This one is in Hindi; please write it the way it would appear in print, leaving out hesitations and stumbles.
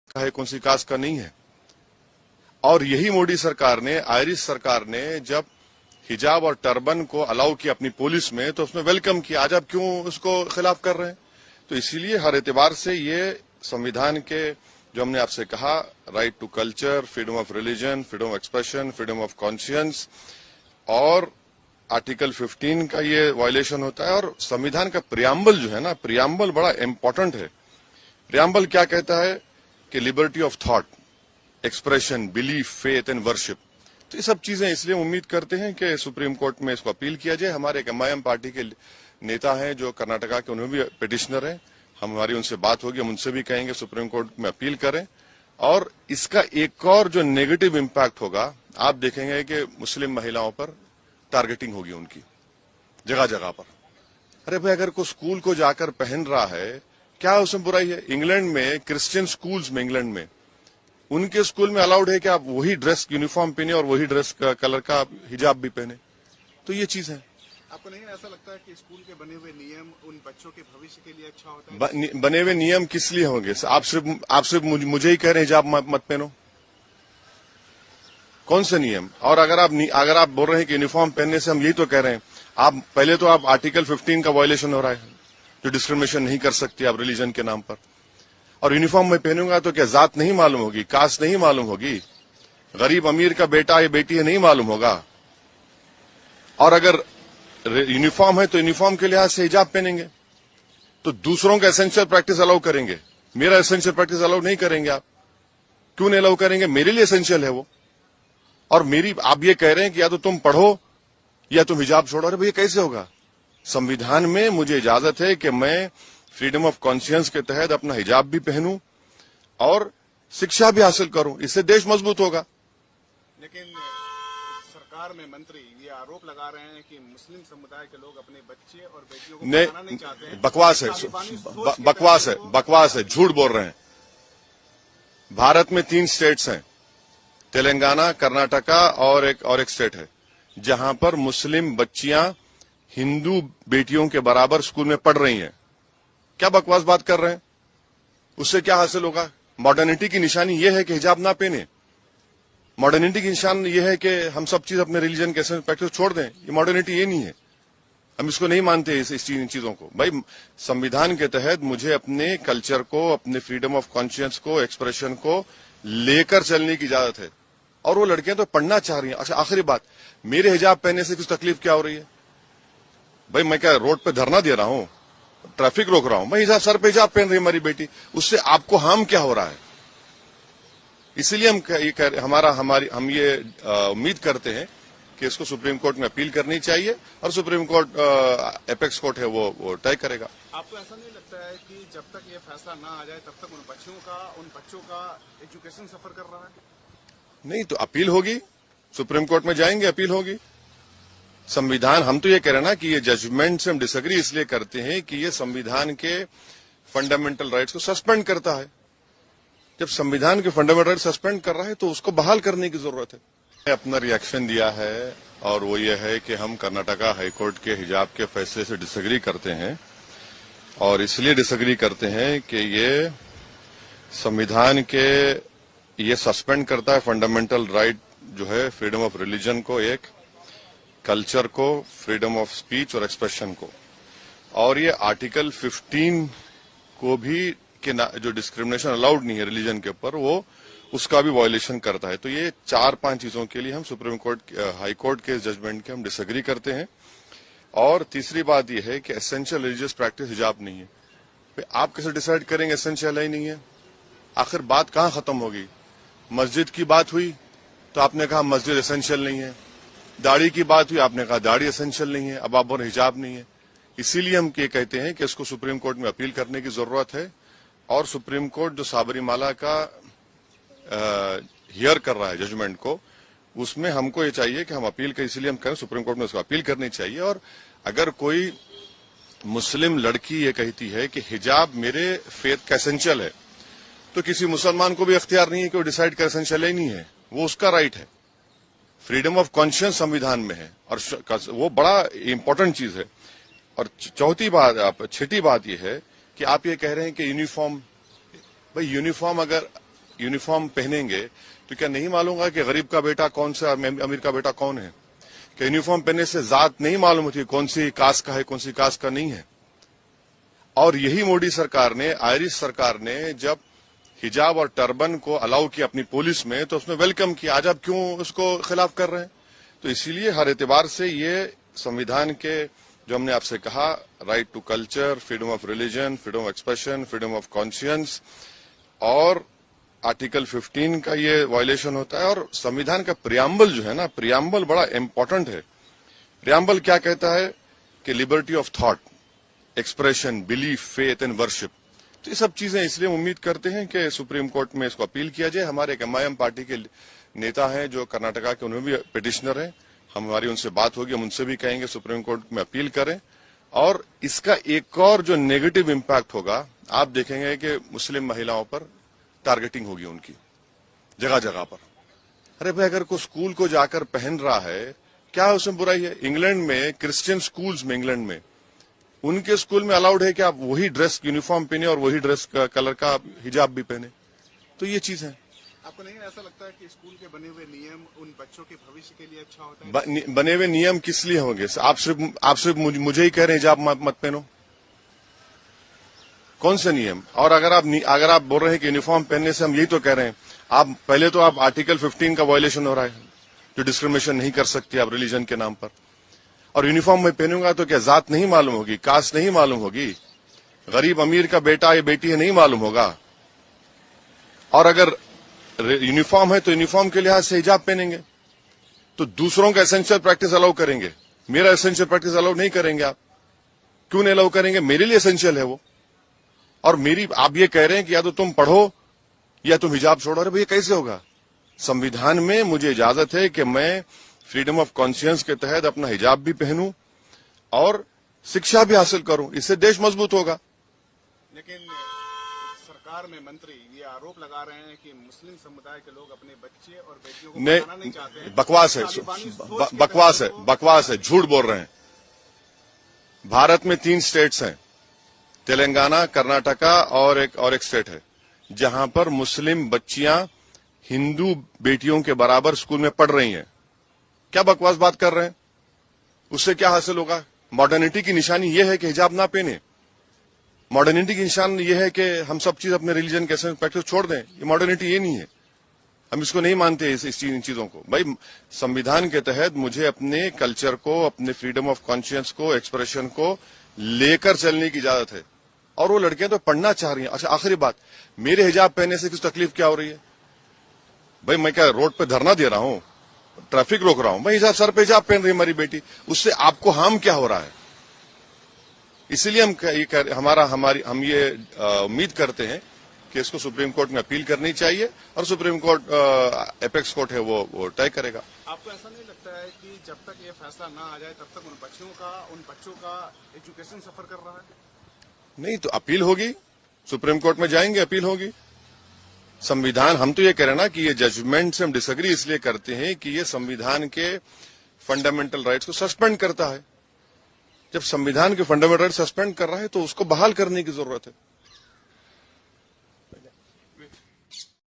का है, कौन सी कास्ट का नहीं है। और यही मोदी सरकार ने, आयरिश सरकार ने जब हिजाब और टर्बन को अलाउ किया अपनी पुलिस में, तो उसमें वेलकम किया। आज आप क्यों उसको खिलाफ कर रहे हैं? तो इसीलिए हर एतबार से ये संविधान के जो हमने आपसे कहा, right to culture, freedom of religion, freedom of expression, freedom of conscience, और आर्टिकल 15 का ये वायलेशन होता है। और संविधान का प्रियम्बल जो है ना, प्रियम्बल बड़ा इंपॉर्टेंट है। प्रियम्बल क्या कहता है कि liberty of thought, expression, belief, faith and worship. तो ये सब चीजें, इसलिए उम्मीद करते हैं कि सुप्रीम कोर्ट में इसको अपील किया जाए। हमारे एक MIM पार्टी के नेता हैं जो कर्नाटका के, उन्हें भी पिटिशनर हैं, हमारी उनसे बात होगी, हम उनसे भी कहेंगे सुप्रीम कोर्ट में अपील करें। और इसका एक और जो नेगेटिव इम्पैक्ट होगा, आप देखेंगे कि मुस्लिम महिलाओं पर टारगेटिंग होगी उनकी जगह जगह पर। अरे भाई, अगर कोई स्कूल को जाकर पहन रहा है, क्या उसमें बुराई है? इंग्लैंड में क्रिश्चियन स्कूल्स में, इंग्लैंड में उनके स्कूल में अलाउड है कि आप वही ड्रेस यूनिफॉर्म पहने और वही ड्रेस का कलर का हिजाब भी पहने। तो ये चीज है। आपको नहीं ऐसा लगता है कि स्कूल के बने हुए नियम उन बच्चों के भविष्य के लिए अच्छा होता है? बने हुए नियम किस लिए होंगे? आप सिर्फ मुझे ही कह रहे हैं हिजाब मत पहनो? कौन से नियम? और अगर आप बोल रहे हैं कि यूनिफॉर्म पहनने से, हम यही तो कह रहे हैं, आप पहले तो आप आर्टिकल 15 का वायलेशन हो रहा है, जो डिस्क्रिमिनेशन नहीं कर सकती आप रिलीजन के नाम पर। और यूनिफॉर्म में पहनूंगा तो क्या जात नहीं मालूम होगी, कास्ट नहीं मालूम होगी, गरीब अमीर का बेटा या बेटी है नहीं मालूम होगा? और अगर यूनिफॉर्म है तो यूनिफॉर्म के लिहाज से हिजाब पहनेंगे, तो दूसरों का एसेंशियल प्रैक्टिस अलाउ करेंगे, मेरा एसेंशियल प्रैक्टिस अलाउ नहीं करेंगे। आप क्यों नहीं अलाउ करेंगे? मेरे लिए एसेंशियल है वो। और आप ये कह रहे हैं कि या तो तुम पढ़ो या तुम हिजाब छोड़ो। अरे भैया, कैसे होगा? संविधान में मुझे इजाजत है कि मैं फ्रीडम ऑफ कॉन्शियंस के तहत अपना हिजाब भी पहनूं और शिक्षा भी हासिल करूं। इससे देश मजबूत होगा। लेकिन सरकार में मंत्री ये आरोप लगा रहे हैं कि मुस्लिम समुदाय के लोग अपने बच्चे और बेटियों को पढ़ाना नहीं चाहते हैं। बकवास है, झूठ बोल रहे हैं। भारत में 3 स्टेट्स हैं, तेलंगाना, कर्नाटका और एक स्टेट है, जहां पर मुस्लिम बच्चियां हिंदू बेटियों के बराबर स्कूल में पढ़ रही हैं। क्या बकवास बात कर रहे हैं? उससे क्या हासिल होगा? मॉडर्निटी की निशानी यह है कि हिजाब ना पहने। मॉडर्निटी की निशान यह है कि हम सब चीज अपने रिलीजन के प्रैक्टिस छोड़ दें। ये मॉडर्निटी ये नहीं है, हम इसको नहीं मानते इन चीजों को। भाई, संविधान के तहत मुझे अपने कल्चर को, अपने फ्रीडम ऑफ कॉन्शियंस को, एक्सप्रेशन को लेकर चलने की इजाजत है। और वो लड़कियां तो पढ़ना चाह रही हैं। अच्छा, आखिरी बात, मेरे हिजाब पहनने से कुछ तकलीफ क्या हो रही है? भाई, मैं क्या रोड पे धरना दे रहा हूं, ट्रैफिक रोक रहा हूं? मैं हिजाब, सर पे हिजाब पहन रही है हमारी बेटी, उससे आपको हार्म क्या हो रहा है? इसीलिए हम ये उम्मीद करते हैं कि इसको सुप्रीम कोर्ट में अपील करनी चाहिए और सुप्रीम कोर्ट, एपेक्स कोर्ट है, वो तय करेगा। आपको ऐसा नहीं लगता है कि जब तक ये फैसला ना आ जाए तब तक उन बच्चों का एजुकेशन सफर कर रहा है? नहीं, तो अपील होगी, सुप्रीम कोर्ट में जाएंगे, अपील होगी। संविधान, हम तो ये कह रहे हैं ना कि ये जजमेंट से हम डिसएग्री इसलिए करते हैं कि ये संविधान के फंडामेंटल राइट्स को सस्पेंड करता है। जब संविधान के फंडामेंटल राइट सस्पेंड कर रहा है तो उसको बहाल करने की जरूरत है। अपना रिएक्शन दिया है और वो ये है कि हम कर्नाटका हाईकोर्ट के हिजाब के फैसले से डिसएग्री करते हैं, और इसलिए डिसएग्री करते हैं कि ये संविधान के ये सस्पेंड करता है फंडामेंटल राइट जो है, फ्रीडम ऑफ रिलीजन को, एक कल्चर को, फ्रीडम ऑफ स्पीच और एक्सप्रेशन को। और ये आर्टिकल 15 को भी कि जो डिस्क्रिमिनेशन अलाउड नहीं है रिलीजन के ऊपर, वो उसका भी वायलेशन करता है। तो ये 4-5 चीजों के लिए हम सुप्रीम कोर्ट, हाई कोर्ट के जजमेंट के हम डिसएग्री करते हैं। और तीसरी बात यह है कि एसेंशियल रिलीजियस प्रैक्टिस हिजाब नहीं है। आप कैसे डिसाइड करेंगे एसेंशियल है ही नहीं है? आखिर बात कहां खत्म होगी? मस्जिद की बात हुई तो आपने कहा मस्जिद एसेंशियल नहीं है, दाढ़ी की बात हुई, आपने कहा दाढ़ी एसेंशियल नहीं है, अब आप बोल हिजाब नहीं है। इसीलिए हम ये कहते हैं कि इसको सुप्रीम कोर्ट में अपील करने की जरूरत है। और सुप्रीम कोर्ट जो साबरीमाला का हियर कर रहा है जजमेंट को, उसमें हमको ये चाहिए कि हम अपील करें, इसलिए हम कहें सुप्रीम कोर्ट में उसको अपील करनी चाहिए। और अगर कोई मुस्लिम लड़की ये कहती है कि हिजाब मेरे फेथ का एसेंशियल है, तो किसी मुसलमान को भी अख्तियार नहीं है कि वो डिसाइड कर एसेंशियल ही नहीं है, वो उसका राइट है। फ्रीडम ऑफ कॉन्शियंस संविधान में है और वो बड़ा इंपॉर्टेंट चीज है। और छठी बात यह है कि आप ये कह रहे हैं कि यूनिफॉर्म, भाई यूनिफॉर्म अगर यूनिफॉर्म पहनेंगे तो क्या नहीं मालूम होगा कि गरीब का बेटा कौन सा, अमीर का बेटा कौन है? कि यूनिफॉर्म पहनने से जात नहीं मालूम होती कौन सी कास्ट का है, कौन सी कास्ट का नहीं है। और यही मोदी सरकार ने, आयरिश सरकार ने जब हिजाब और टर्बन को अलाउ किया अपनी पुलिस में तो उसमें वेलकम किया। आज आप क्यों उसको खिलाफ कर रहे हैं? तो इसीलिए हर एतबार से ये संविधान के जो हमने आपसे कहा, right to culture, freedom of religion, freedom of expression, freedom of conscience, और आर्टिकल 15 का ये वायलेशन होता है। और संविधान का प्रियम्बल जो है ना, प्रियम्बल बड़ा इंपॉर्टेंट है। प्रियम्बल क्या कहता है कि liberty of thought, expression, belief, faith and worship. तो ये सब चीजें, इसलिए उम्मीद करते हैं कि सुप्रीम कोर्ट में इसको अपील किया जाए। हमारे एक MIM पार्टी के नेता हैं जो कर्नाटका के, उन्हें भी पिटिशनर हैं, हमारी उनसे बात होगी, हम उनसे भी कहेंगे सुप्रीम कोर्ट में अपील करें। और इसका एक और जो नेगेटिव इम्पैक्ट होगा, आप देखेंगे कि मुस्लिम महिलाओं पर टारगेटिंग होगी उनकी जगह जगह पर। अरे भाई, अगर कोई स्कूल को जाकर पहन रहा है, क्या उसमें बुराई है? इंग्लैंड में, क्रिश्चियन स्कूल्स में, इंग्लैंड में, उनके स्कूल में अलाउड है कि आप वही ड्रेस, यूनिफॉर्म पहने और वही ड्रेस का कलर का हिजाब भी पहने। तो ये चीज है। आपको नहीं ऐसा लगता है कि स्कूल के बने हुए नियम उन बच्चों के भविष्य के लिए अच्छा होता है? बने हुए नियम किस लिए होंगे? आप सिर्फ मुझे ही कह रहे हैं हिजाब मत पहनो? कौन से नियम? और अगर आप बोल रहे हैं कि यूनिफॉर्म पहनने से, हम यही तो कह रहे हैं, आप पहले तो आप आर्टिकल 15 का वायलेशन हो रहा है, जो डिस्क्रिमिनेशन नहीं कर सकती आप रिलीजन के नाम पर। और यूनिफॉर्म में पहनूंगा तो क्या जात नहीं मालूम होगी, कास्ट नहीं मालूम होगी, गरीब अमीर का बेटा या बेटी है नहीं मालूम होगा? और अगर यूनिफॉर्म है तो यूनिफॉर्म के लिहाज से हिजाब पहनेंगे, तो दूसरों का एसेंशियल प्रैक्टिस अलाउ करेंगे, मेरा एसेंशियल प्रैक्टिस अलाउ नहीं करेंगे आप। क्यों नहीं अलाउ करेंगे? मेरे लिए एसेंशियल है वो। और आप ये कह रहे हैं कि या तो तुम पढ़ो या तुम हिजाब छोड़ो। अरे भैया, कैसे होगा? संविधान में मुझे इजाजत है कि मैं फ्रीडम ऑफ कॉन्शियंस के तहत अपना हिजाब भी पहनूं और शिक्षा भी हासिल करूं। इससे देश मजबूत होगा। लेकिन सरकार में मंत्री ये आरोप लगा रहे हैं कि मुस्लिम समुदाय के लोग अपने बच्चे और बेटियों को पढ़ाना नहीं चाहते हैं। बकवास है, झूठ बोल रहे हैं। भारत में 3 स्टेट्स हैं, तेलंगाना, कर्नाटका और एक स्टेट है, जहां पर मुस्लिम बच्चियां हिंदू बेटियों के बराबर स्कूल में पढ़ रही हैं। क्या बकवास बात कर रहे हैं? उससे क्या हासिल होगा? मॉडर्निटी की निशानी यह है कि हिजाब ना पहने। मॉडर्निटी की निशान यह है कि हम सब चीज अपने रिलीजन के प्रैक्टिस छोड़ दें। ये मॉडर्निटी ये नहीं है, हम इसको नहीं मानते इन चीजों को। भाई, संविधान के तहत मुझे अपने कल्चर को, अपने फ्रीडम ऑफ कॉन्शियंस को, एक्सप्रेशन को लेकर चलने की इजाजत है। और वो लड़कियां तो पढ़ना चाह रही हैं। अच्छा, आखिरी बात, मेरे हिजाब पहनने से कुछ तकलीफ क्या हो रही है? भाई, मैं क्या रोड पे धरना दे रहा हूं, ट्रैफिक रोक रहा हूं? मैं हिजाब, सर पे हिजाब पहन रही है हमारी बेटी, उससे आपको हार्म क्या हो रहा है? इसीलिए हम ये उम्मीद करते हैं कि इसको सुप्रीम कोर्ट में अपील करनी चाहिए और सुप्रीम कोर्ट, एपेक्स कोर्ट है, वो तय करेगा। आपको ऐसा नहीं लगता है कि जब तक ये फैसला ना आ जाए तब तक उन बच्चों का एजुकेशन सफर कर रहा है? नहीं, तो अपील होगी, सुप्रीम कोर्ट में जाएंगे, अपील होगी। संविधान, हम तो ये कह रहे हैं ना कि ये जजमेंट से हम डिसएग्री इसलिए करते हैं कि ये संविधान के फंडामेंटल राइट्स को सस्पेंड करता है। जब संविधान के फंडामेंटल राइट सस्पेंड कर रहा है तो उसको बहाल करने की जरूरत है।